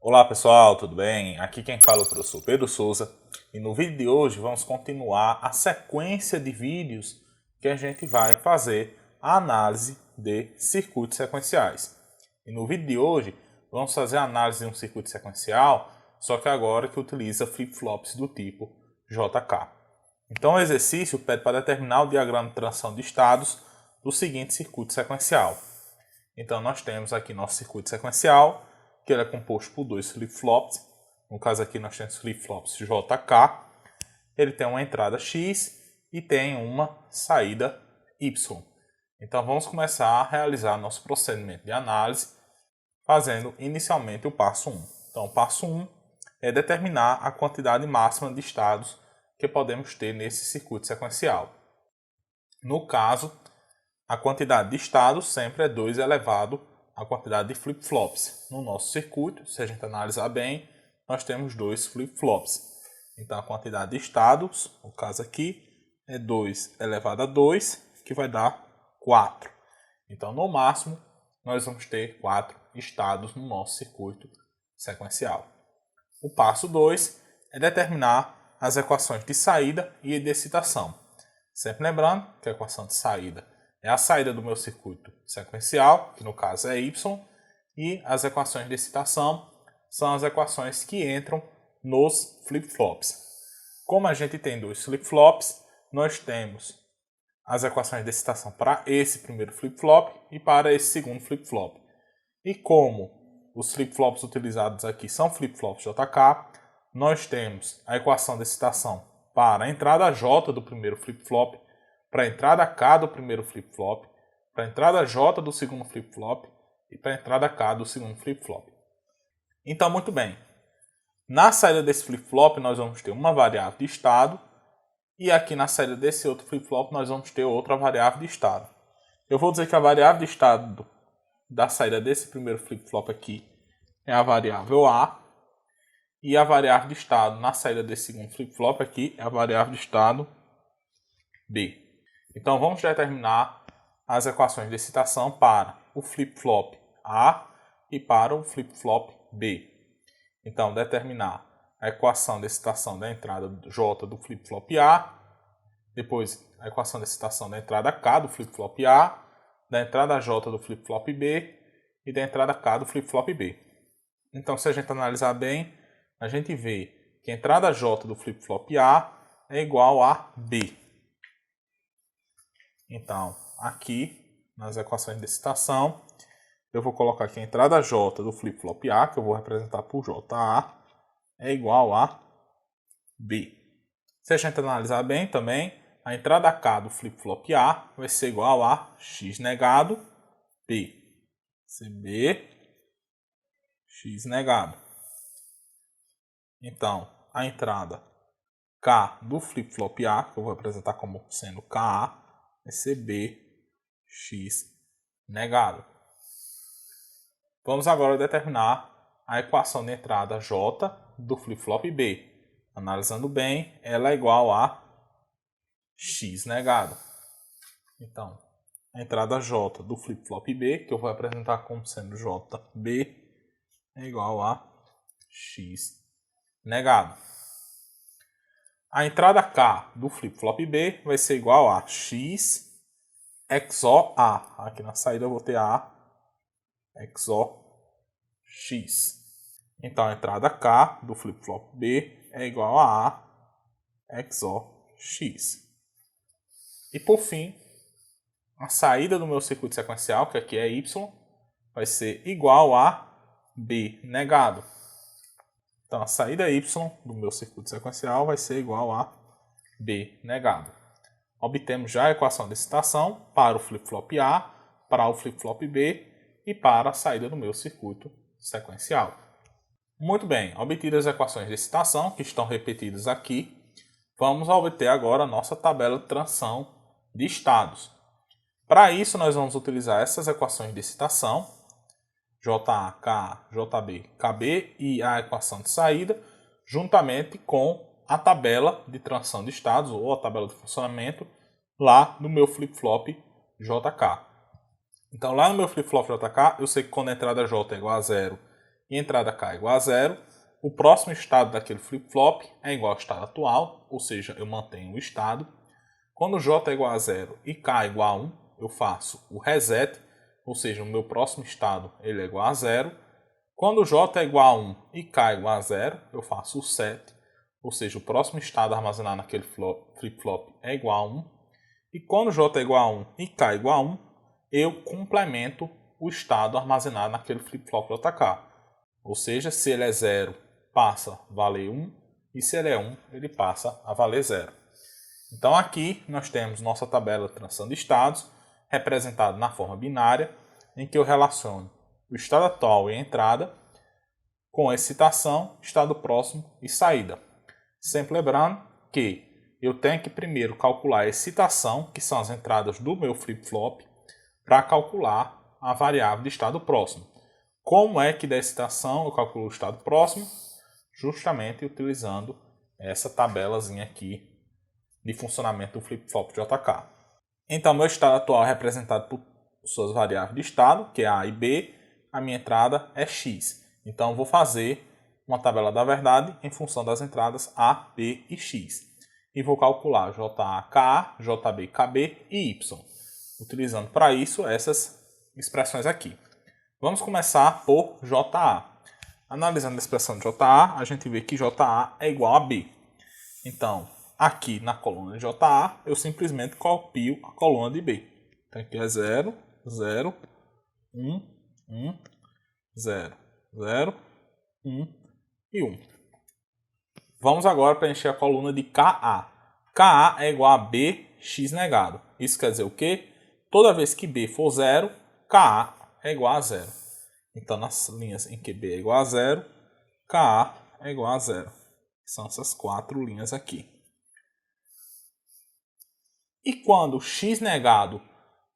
Olá pessoal, tudo bem? Aqui quem fala é o professor Pedro Souza e no vídeo de hoje vamos continuar a sequência de vídeos que a gente vai fazer a análise de circuitos sequenciais. E no vídeo de hoje vamos fazer a análise de um circuito sequencial, só que agora que utiliza flip-flops do tipo JK. Então o exercício pede para determinar o diagrama de transição de estados do seguinte circuito sequencial. Então nós temos aqui nosso circuito sequencial, que ele é composto por dois flip-flops. No caso aqui nós temos flip-flops JK. Ele tem uma entrada X e tem uma saída Y. Então vamos começar a realizar nosso procedimento de análise fazendo inicialmente o passo 1. Então o passo 1 é determinar a quantidade máxima de estados que podemos ter nesse circuito sequencial. No caso, a quantidade de estados sempre é 2 elevado à quantidade de flip-flops. No nosso circuito, se a gente analisar bem, nós temos 2 flip-flops. Então a quantidade de estados, no caso aqui, é 2 elevado a 2, que vai dar 4. Então no máximo, nós vamos ter 4 estados no nosso circuito sequencial. O passo 2 é determinar as equações de saída e de excitação. Sempre lembrando que a equação de saída é a saída do meu circuito sequencial, que no caso é Y, e as equações de excitação são as equações que entram nos flip-flops. Como a gente tem dois flip-flops, nós temos as equações de excitação para esse primeiro flip-flop e para esse segundo flip-flop. E como os flip-flops utilizados aqui são flip-flops JK, nós temos a equação de excitação para a entrada J do primeiro flip-flop, para a entrada K do primeiro flip-flop, para a entrada J do segundo flip-flop e para a entrada K do segundo flip-flop. Então, muito bem. Na saída desse flip-flop, nós vamos ter uma variável de estado e aqui na saída desse outro flip-flop, nós vamos ter outra variável de estado. Eu vou dizer que a variável de estado da saída desse primeiro flip-flop aqui é a variável A e a variável de estado na saída desse segundo flip-flop aqui é a variável de estado B. Então vamos determinar as equações de excitação para o flip-flop A e para o flip-flop B. Então determinar a equação de excitação da entrada J do flip-flop A, depois a equação de excitação da entrada K do flip-flop A, da entrada J do flip-flop B e da entrada K do flip-flop B. Então se a gente analisar bem, a gente vê que a entrada J do flip-flop A é igual a B. Então, aqui, nas equações de excitação, eu vou colocar aqui a entrada J do flip-flop A, que eu vou representar por JA, é igual a B. Se a gente analisar bem também, a entrada K do flip-flop A vai ser igual a X negado B. CB, X negado. Então, a entrada K do flip-flop A, que eu vou representar como sendo KA, vai ser B, X negado. Vamos agora determinar a equação de entrada J do flip-flop B. Analisando bem, ela é igual a X negado. Então, a entrada J do flip-flop B, que eu vou representar como sendo JB, é igual a X negado. A entrada K do flip-flop B vai ser igual a X XOR A. Aqui na saída eu vou ter A XOR X. Então a entrada K do flip-flop B é igual a A XOR X. E por fim, a saída do meu circuito sequencial, que aqui é Y, vai ser igual a B negado. Então a saída Y do meu circuito sequencial vai ser igual a B negado. Obtemos já a equação de excitação para o flip-flop A, para o flip-flop B e para a saída do meu circuito sequencial. Muito bem, obtidas as equações de excitação, que estão repetidas aqui, vamos obter agora a nossa tabela de transição de estados. Para isso, nós vamos utilizar essas equações de excitação, JA, KA, JB, KB e a equação de saída, juntamente com a tabela de transição de estados ou a tabela de funcionamento lá no meu flip-flop JK. Então lá no meu flip-flop JK eu sei que quando a entrada J é igual a 0 e entrada K é igual a 0, o próximo estado daquele flip-flop é igual ao estado atual, ou seja, eu mantenho o estado. Quando J é igual a 0 e K é igual a 1, eu faço o reset, ou seja, o meu próximo estado ele é igual a 0. Quando J é igual a 1 e K é igual a 0, eu faço o set, ou seja, o próximo estado armazenado naquele flip-flop é igual a 1. E quando J é igual a 1 e K é igual a 1, eu complemento o estado armazenado naquele flip-flop JK. Ou seja, se ele é 0, passa a valer 1, e se ele é 1, ele passa a valer 0. Então aqui nós temos nossa tabela de transição de estados, representada na forma binária, em que eu relaciono o estado atual e entrada com excitação, estado próximo e saída. Sempre lembrando que eu tenho que primeiro calcular a excitação, que são as entradas do meu flip-flop, para calcular a variável de estado próximo. Como é que da excitação eu calculo o estado próximo? Justamente utilizando essa tabelazinha aqui de funcionamento do flip-flop JK. Então, meu estado atual é representado por suas variáveis de estado, que é A e B. A minha entrada é X. Então, eu vou fazer uma tabela da verdade em função das entradas A, B e X. E vou calcular JA, KA, JB, KB e Y, utilizando para isso essas expressões aqui. Vamos começar por JA. Analisando a expressão de JA, a gente vê que JA é igual a B. Então, aqui na coluna de JA, eu simplesmente copio a coluna de B. Então, aqui é 0, 0, 1, 1, 0, 0, 1 e 1. Vamos agora preencher a coluna de KA. KA é igual a B, X negado. Isso quer dizer o quê? Toda vez que B for 0, KA é igual a 0. Então, nas linhas em que B é igual a 0, KA é igual a 0. São essas 4 linhas aqui. E quando x negado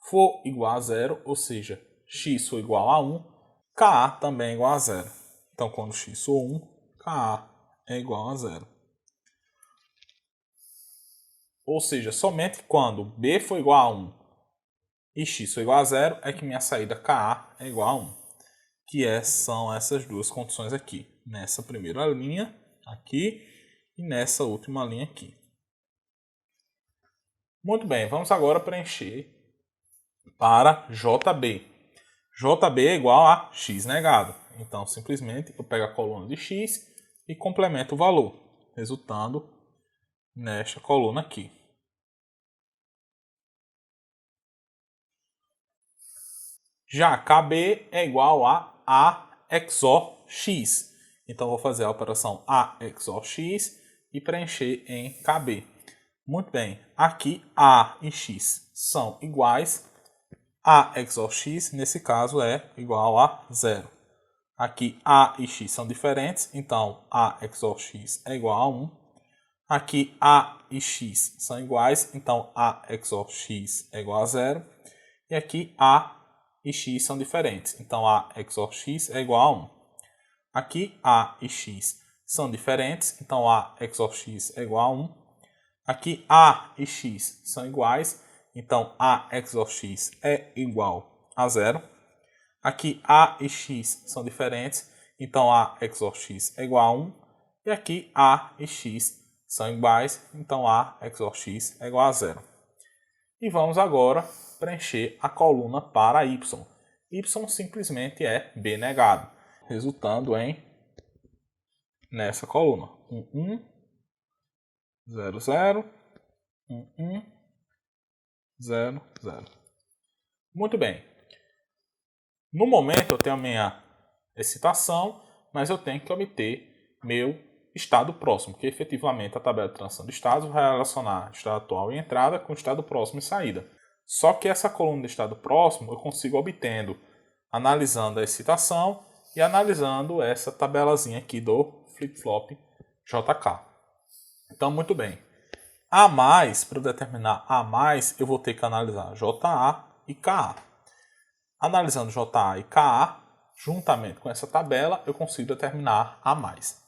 for igual a 0, ou seja, x for igual a 1, KA também é igual a 0. Então, quando x for 1, KA é igual a 0. Ou seja, somente quando B for igual a 1 e x for igual a 0 é que minha saída KA é igual a 1. Que são essas duas condições aqui. Nessa primeira linha aqui e nessa última linha aqui. Muito bem, vamos agora preencher para JB. JB é igual a x negado. Então, simplesmente, eu pego a coluna de x e complemento o valor, resultando nesta coluna aqui. Já KB é igual a A XOR x. Então, vou fazer a operação A XOR x e preencher em KB. Muito bem, aqui A e x são iguais. A XOR x, nesse caso, é igual a 0. Aqui A e x são diferentes, então A XOR x é igual a 1. Aqui A e x são iguais, então A XOR x é igual a 0. E aqui A e x são diferentes, então A XOR x é igual a 1. Aqui A e x são diferentes, então A XOR x é igual a 1. Aqui A e x são iguais, então A XOR x é igual a 0. Aqui A e x são diferentes, então A XOR x é igual a 1. E aqui A e x são iguais, então A XOR x é igual a 0. E vamos agora preencher a coluna para Y. Y simplesmente é B negado, resultando em nessa coluna 1, 1, 0, 0, 1, 1, 0, 0. Muito bem. No momento eu tenho a minha excitação, mas eu tenho que obter meu estado próximo, que efetivamente a tabela de transição de estados vai relacionar estado atual e entrada com estado próximo e saída. Só que essa coluna de estado próximo eu consigo obtendo analisando a excitação e analisando essa tabelazinha aqui do flip-flop JK. Então, muito bem. A mais, para eu determinar A mais, eu vou ter que analisar JA e KA. Analisando JA e KA, juntamente com essa tabela, eu consigo determinar A mais.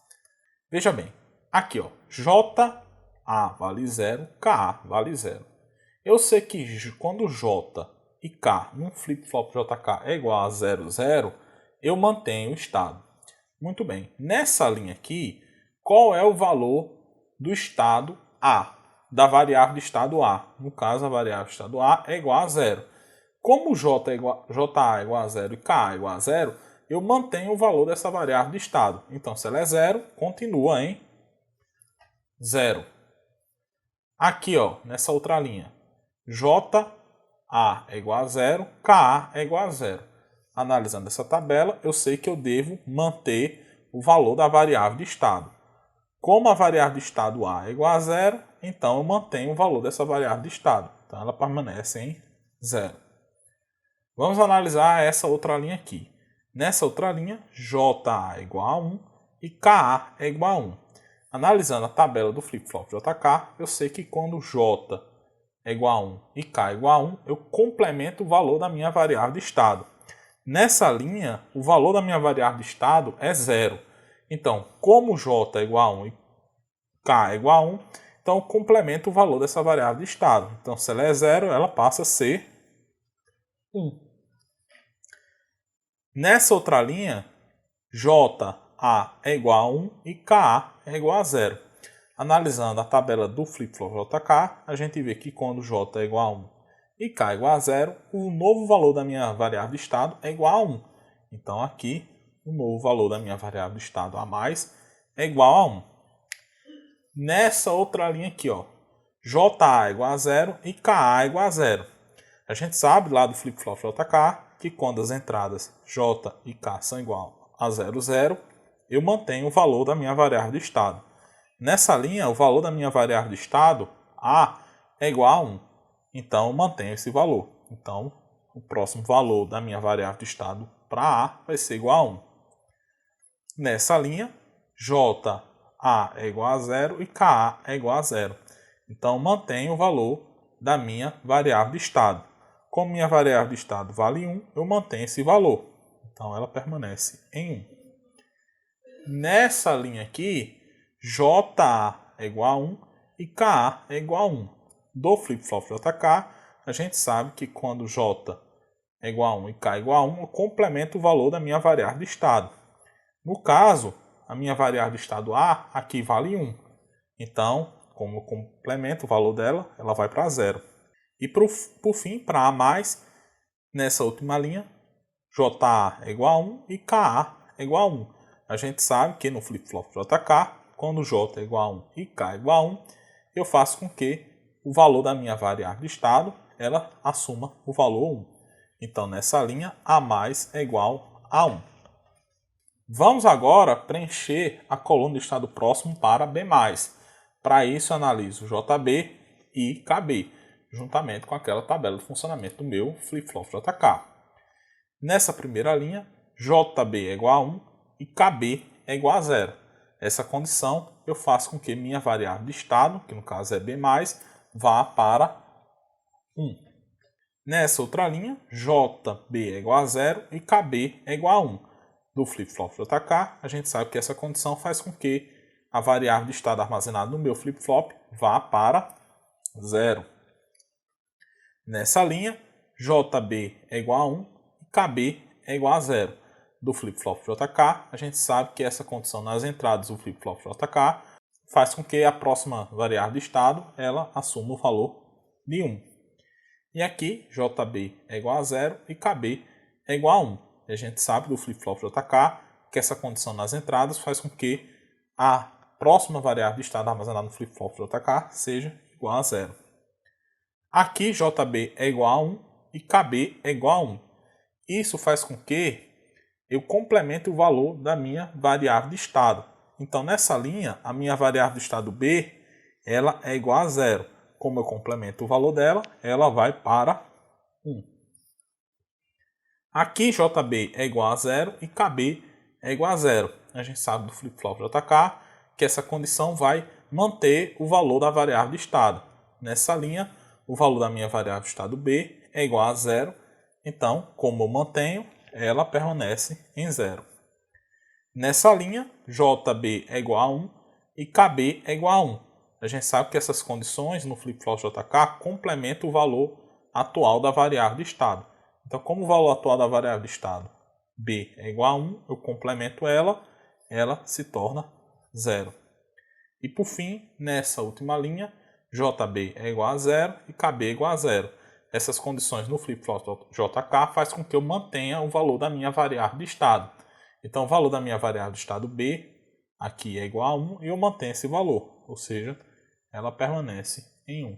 Veja bem, aqui ó, JA vale 0, KA vale 0. Eu sei que quando J e K num flip-flop JK é igual a 0, 0, eu mantenho o estado. Muito bem. Nessa linha aqui, qual é o valor do estado A, da variável de estado A? No caso, a variável de estado A é igual a zero. Como JA é igual a zero e KA é igual a zero, eu mantenho o valor dessa variável de estado. Então, se ela é zero, continua em zero. Aqui, ó, nessa outra linha, JA é igual a zero, KA é igual a zero. Analisando essa tabela, eu sei que eu devo manter o valor da variável de estado. Como a variável de estado A é igual a zero, então eu mantenho o valor dessa variável de estado. Então ela permanece em zero. Vamos analisar essa outra linha aqui. Nessa outra linha, JA é igual a 1 e KA é igual a 1. Analisando a tabela do flip-flop JK, eu sei que quando J é igual a 1 e K é igual a 1, eu complemento o valor da minha variável de estado. Nessa linha, o valor da minha variável de estado é zero. Então, como J é igual a 1 e K é igual a 1, então eu complemento o valor dessa variável de estado. Então, se ela é zero, ela passa a ser 1. Nessa outra linha, JA é igual a 1 e KA é igual a 0. Analisando a tabela do flip-flop JK, a gente vê que quando J é igual a 1 e K é igual a 0, o novo valor da minha variável de estado é igual a 1. Então aqui, o novo valor da minha variável de estado a mais é igual a 1. Nessa outra linha aqui, ó, JA é igual a 0 e KA é igual a 0. A gente sabe lá do flip-flop JK que quando as entradas J e K são igual a 0, 0, eu mantenho o valor da minha variável de estado. Nessa linha, o valor da minha variável de estado, A, é igual a 1. Então, eu mantenho esse valor. Então, o próximo valor da minha variável de estado para A vai ser igual a 1. Nessa linha, JA é igual a 0 e KA é igual a 0. Então, mantenho o valor da minha variável de estado. Como minha variável de estado vale 1, eu mantenho esse valor. Então, ela permanece em 1. Nessa linha aqui, JA é igual a 1 e KA é igual a 1. Do flip-flop JK, a gente sabe que quando J é igual a 1 e K é igual a 1, eu complemento o valor da minha variável de estado. No caso, a minha variável de estado A aqui vale 1. Então, como eu complemento o valor dela, ela vai para 0. E por fim, para A+, nessa última linha, JA é igual a 1 e KA é igual a 1. A gente sabe que no flip-flop JK, quando J é igual a 1 e K é igual a 1, eu faço com que o valor da minha variável de estado ela assuma o valor 1. Então, nessa linha, A+ é igual a 1. Vamos agora preencher a coluna de estado próximo para B+. Para isso, eu analiso JB e KB, juntamente com aquela tabela de funcionamento do meu flip-flop JK. Nessa primeira linha, JB é igual a 1 e KB é igual a 0. Essa condição eu faço com que minha variável de estado, que no caso é B+, vá para 1. Nessa outra linha, JB é igual a 0 e KB é igual a 1. Do flip-flop JK, a gente sabe que essa condição faz com que a variável de estado armazenada no meu flip-flop vá para 0. Nessa linha, JB é igual a 1 e KB é igual a 0. Do flip-flop JK, a gente sabe que essa condição nas entradas do flip-flop JK faz com que a próxima variável de estado ela assuma o valor de 1. E aqui, JB é igual a 0 e KB é igual a 1. E a gente sabe do flip-flop JK que essa condição nas entradas faz com que a próxima variável de estado armazenada no flip-flop JK seja igual a 0. Aqui, JB é igual a 1 e KB é igual a 1. Isso faz com que eu complemente o valor da minha variável de estado. Então, nessa linha, a minha variável de estado B ela é igual a 0. Como eu complemento o valor dela, ela vai para 1. Aqui, JB é igual a 0 e KB é igual a 0. A gente sabe do flip-flop JK que essa condição vai manter o valor da variável de estado. Nessa linha, o valor da minha variável de estado B é igual a 0. Então, como eu mantenho, ela permanece em 0. Nessa linha, JB é igual a 1 e KB é igual a 1. A gente sabe que essas condições no flip-flop JK complementam o valor atual da variável de estado. Então, como o valor atual da variável de estado B é igual a 1, eu complemento ela ela se torna 0. E por fim, nessa última linha, JB é igual a 0 e KB é igual a 0. Essas condições no flip-flop JK faz com que eu mantenha o valor da minha variável de estado. Então, o valor da minha variável de estado B aqui é igual a 1 e eu mantenho esse valor, ou seja, ela permanece em 1.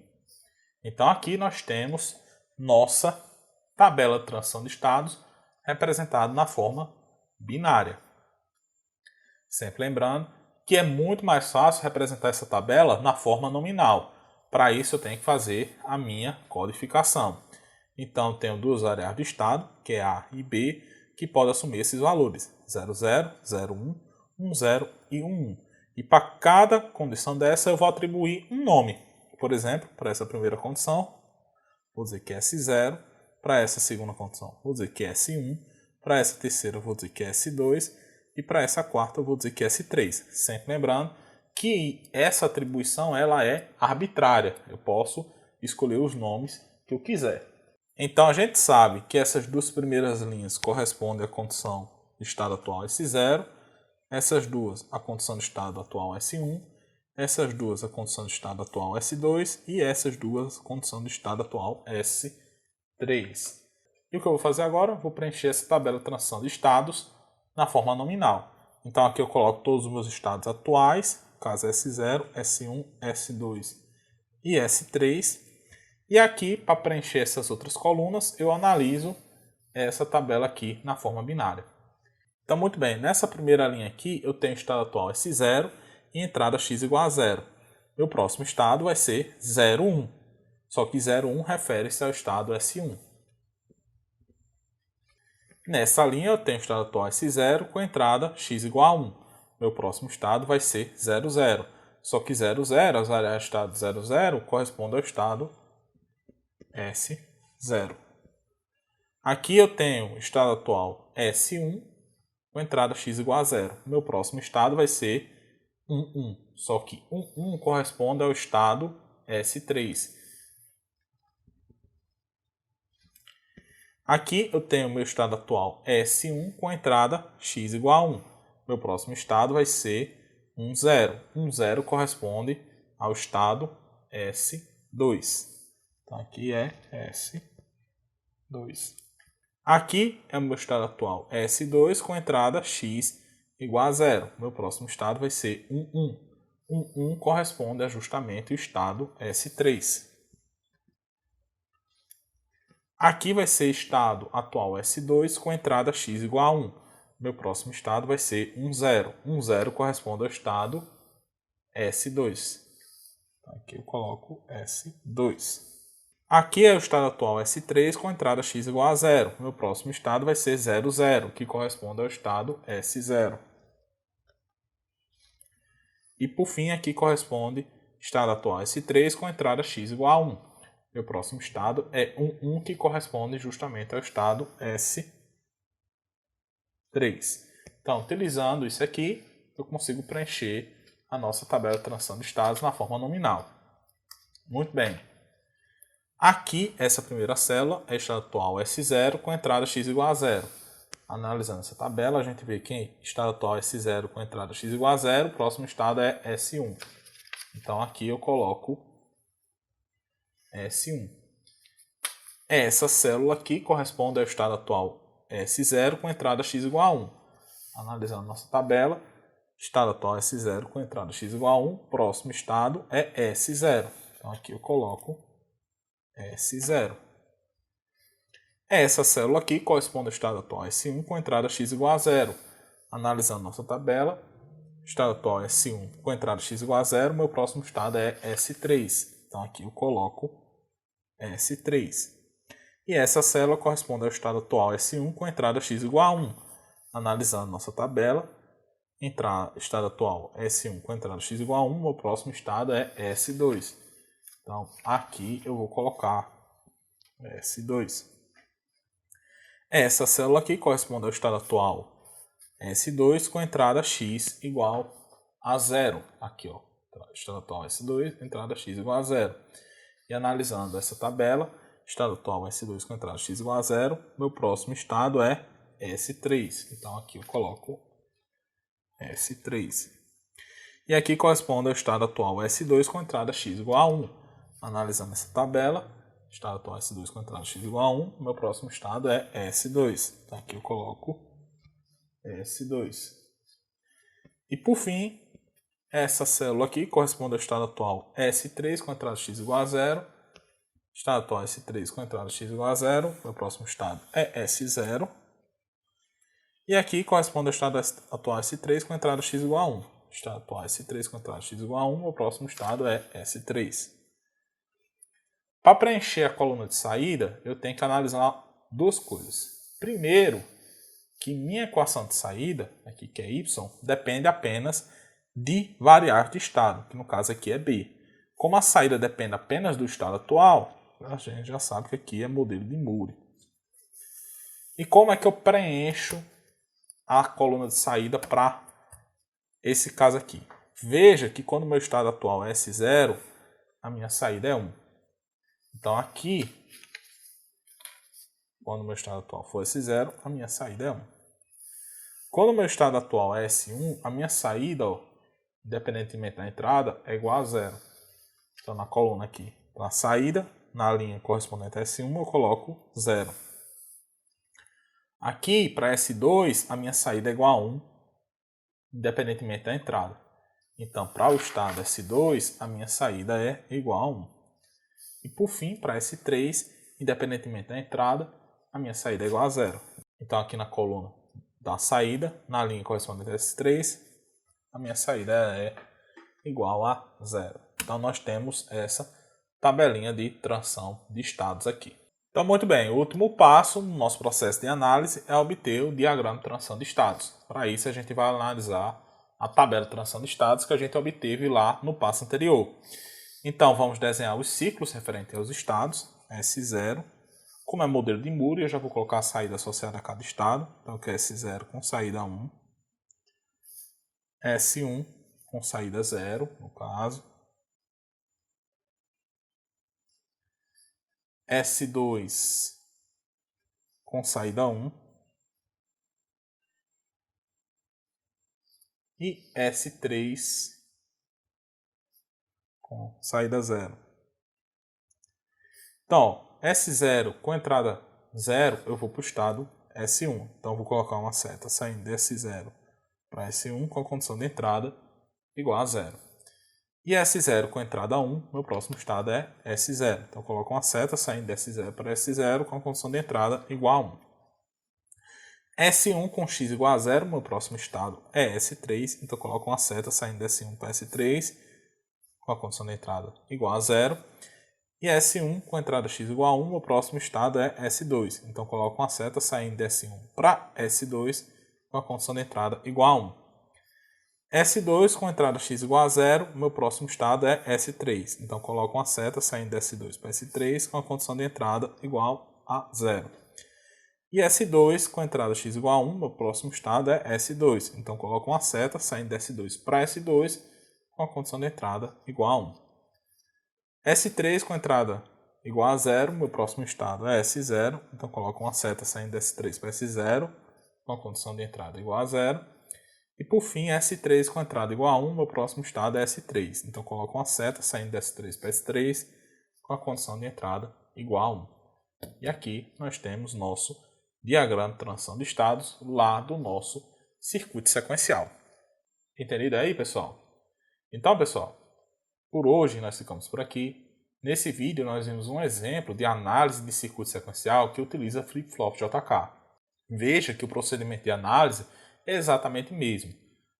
Então, aqui nós temos nossa tabela de transição de estados representada na forma binária. Sempre lembrando que é muito mais fácil representar essa tabela na forma nominal. Para isso eu tenho que fazer a minha codificação. Então eu tenho duas variáveis de estado, que é A e B, que podem assumir esses valores, 00, 01, 10 e 11. E para cada condição dessa eu vou atribuir um nome. Por exemplo, para essa primeira condição, vou dizer que é S0, para essa segunda condição vou dizer que é S1, para essa terceira vou dizer que é S2 e para essa quarta eu vou dizer que é S3. Sempre lembrando que essa atribuição ela é arbitrária. Eu posso escolher os nomes que eu quiser. Então a gente sabe que essas duas primeiras linhas correspondem à condição de estado atual S0, essas duas à condição de estado atual S1, essas duas à condição de estado atual S2 e essas duas à condição de estado atual S3. E o que eu vou fazer agora? Vou preencher essa tabela de transição de estados na forma nominal. Então aqui eu coloco todos os meus estados atuais, no caso S0, S1, S2 e S3. E aqui, para preencher essas outras colunas, eu analiso essa tabela aqui na forma binária. Então, muito bem, nessa primeira linha aqui eu tenho estado atual S0 e entrada x igual a 0. Meu próximo estado vai ser 01. Só que 01 refere-se ao estado S1. Nessa linha eu tenho o estado atual S0 com entrada x igual a 1. Meu próximo estado vai ser 00. Só que 00, as variáveis de estado 00 correspondem ao estado S0. Aqui eu tenho o estado atual S1 com entrada x igual a 0. Meu próximo estado vai ser 11. Só que 11 corresponde ao estado S3. Aqui eu tenho o meu estado atual S1 com entrada x igual a 1. Meu próximo estado vai ser 10. 10 corresponde ao estado S2. Então aqui é S2. Aqui é o meu estado atual S2 com entrada x igual a 0. Meu próximo estado vai ser 11. 11 corresponde a justamente o estado S3. Aqui vai ser estado atual S2 com entrada x igual a 1. Meu próximo estado vai ser 10. 10 corresponde ao estado S2. Então, aqui eu coloco S2. Aqui é o estado atual S3 com entrada x igual a 0. Meu próximo estado vai ser 00, que corresponde ao estado S0. E por fim aqui corresponde estado atual S3 com entrada x igual a 1. Meu próximo estado é 11, que corresponde justamente ao estado S3. Então, utilizando isso aqui, eu consigo preencher a nossa tabela de transição de estados na forma nominal. Muito bem. Aqui, essa primeira célula é estado atual S0 com entrada x igual a 0. Analisando essa tabela, a gente vê que estado atual S0 com entrada x igual a 0, o próximo estado é S1. Então, aqui eu coloco S1. Essa célula aqui corresponde ao estado atual S0 com entrada x igual a 1. Analisando nossa tabela, estado atual S0 com entrada x igual a 1, próximo estado é S0. Então aqui eu coloco S0. Essa célula aqui corresponde ao estado atual S1 com entrada x igual a 0. Analisando nossa tabela, estado atual S1 com entrada x igual a 0, meu próximo estado é S3. Então aqui eu coloco S3. E essa célula corresponde ao estado atual S1 com entrada x igual a 1. Analisando nossa tabela, estado atual S1 com entrada x igual a 1, meu próximo estado é S2. Então aqui eu vou colocar S2. Essa célula aqui corresponde ao estado atual S2 com entrada x igual a 0. Aqui, ó, estado atual S2, entrada x igual a 0. E analisando essa tabela, estado atual S2 com entrada x igual a 0, meu próximo estado é S3. Então aqui eu coloco S3. E aqui corresponde ao estado atual S2 com entrada x igual a 1. Analisando essa tabela, estado atual S2 com entrada x igual a 1, meu próximo estado é S2. Então aqui eu coloco S2. E por fim, essa célula aqui corresponde ao estado atual S3 com entrada x igual a 0. Estado atual S3 com entrada x igual a 0. Meu próximo estado é S0. E aqui corresponde ao estado atual S3 com entrada x igual a 1. Estado atual S3 com entrada x igual a 1. Meu próximo estado é S3. Para preencher a coluna de saída, eu tenho que analisar duas coisas. Primeiro, que minha equação de saída, aqui que é y, depende apenas de variável de estado, que no caso aqui é b. Como a saída depende apenas do estado atual, a gente já sabe que aqui é modelo de Moore. E como é que eu preencho a coluna de saída para esse caso aqui? Veja que quando o meu estado atual é S0, a minha saída é 1. Então aqui, quando o meu estado atual for S0, a minha saída é 1. Quando o meu estado atual é S1, a minha saída, independentemente da entrada, é igual a 0. Então na coluna aqui, na saída, na linha correspondente a S1, eu coloco 0. Aqui, para S2, a minha saída é igual a 1, independentemente da entrada. Então, para o estado S2, a minha saída é igual a 1. E por fim, para S3, independentemente da entrada, a minha saída é igual a 0. Então aqui na coluna da saída, na linha correspondente a S3, a minha saída é igual a 0. Então nós temos essa tabelinha de transição de estados aqui. Então muito bem, o último passo no nosso processo de análise é obter o diagrama de transição de estados. Para isso a gente vai analisar a tabela de transição de estados que a gente obteve lá no passo anterior. Então, vamos desenhar os ciclos referentes aos estados, S0. Como é modelo de Moore, eu já vou colocar a saída associada a cada estado. Então, aqui é S0 com saída 1. S1 com saída 0, no caso. S2 com saída 1. E S3 com saída 0. Então, S0 com entrada 0, eu vou para o estado S1. Então, eu vou colocar uma seta saindo de S0 para S1 com a condição de entrada igual a 0. E S0 com entrada 1, meu próximo estado é S0. Então, eu coloco uma seta saindo de S0 para S0 com a condição de entrada igual a 1. S1 com x igual a 0, meu próximo estado é S3. Então, eu coloco uma seta saindo de S1 para S3 com a condição de entrada igual a 0. E S1 com entrada x igual a 1, o próximo estado é S2. Então, coloco uma seta saindo de S1 para S2 com a condição de entrada igual a 1. S2 com entrada x igual a 0, meu próximo estado é S3. Então, coloco uma seta saindo de S2 para S3 com a condição de entrada igual a 0. E S2 com entrada x igual a 1, meu próximo estado é S2. Então, coloco uma seta saindo de S2 para S2 com a condição de entrada igual a 1. S3 com entrada igual a 0, meu próximo estado é S0, então coloco uma seta saindo de S3 para S0, com a condição de entrada igual a 0. E por fim, S3 com entrada igual a 1, meu próximo estado é S3, então coloco uma seta saindo de S3 para S3, com a condição de entrada igual a 1. E aqui nós temos nosso diagrama de transição de estados lá do nosso circuito sequencial. Entendido aí, pessoal? Então, pessoal, por hoje nós ficamos por aqui. Nesse vídeo nós vimos um exemplo de análise de circuito sequencial que utiliza flip-flop JK. Veja que o procedimento de análise é exatamente o mesmo.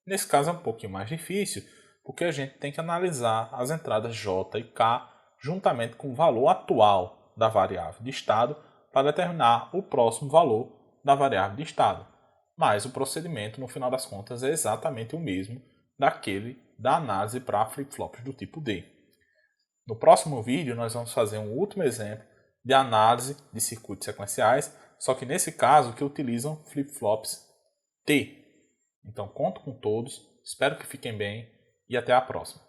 Nesse caso é um pouquinho mais difícil, porque a gente tem que analisar as entradas J e K juntamente com o valor atual da variável de estado para determinar o próximo valor da variável de estado. Mas o procedimento, no final das contas, é exatamente o mesmo da análise para flip-flops do tipo D. No próximo vídeo nós vamos fazer um último exemplo de análise de circuitos sequenciais, só que nesse caso que utilizam flip-flops T. Então conto com todos, espero que fiquem bem e até a próxima.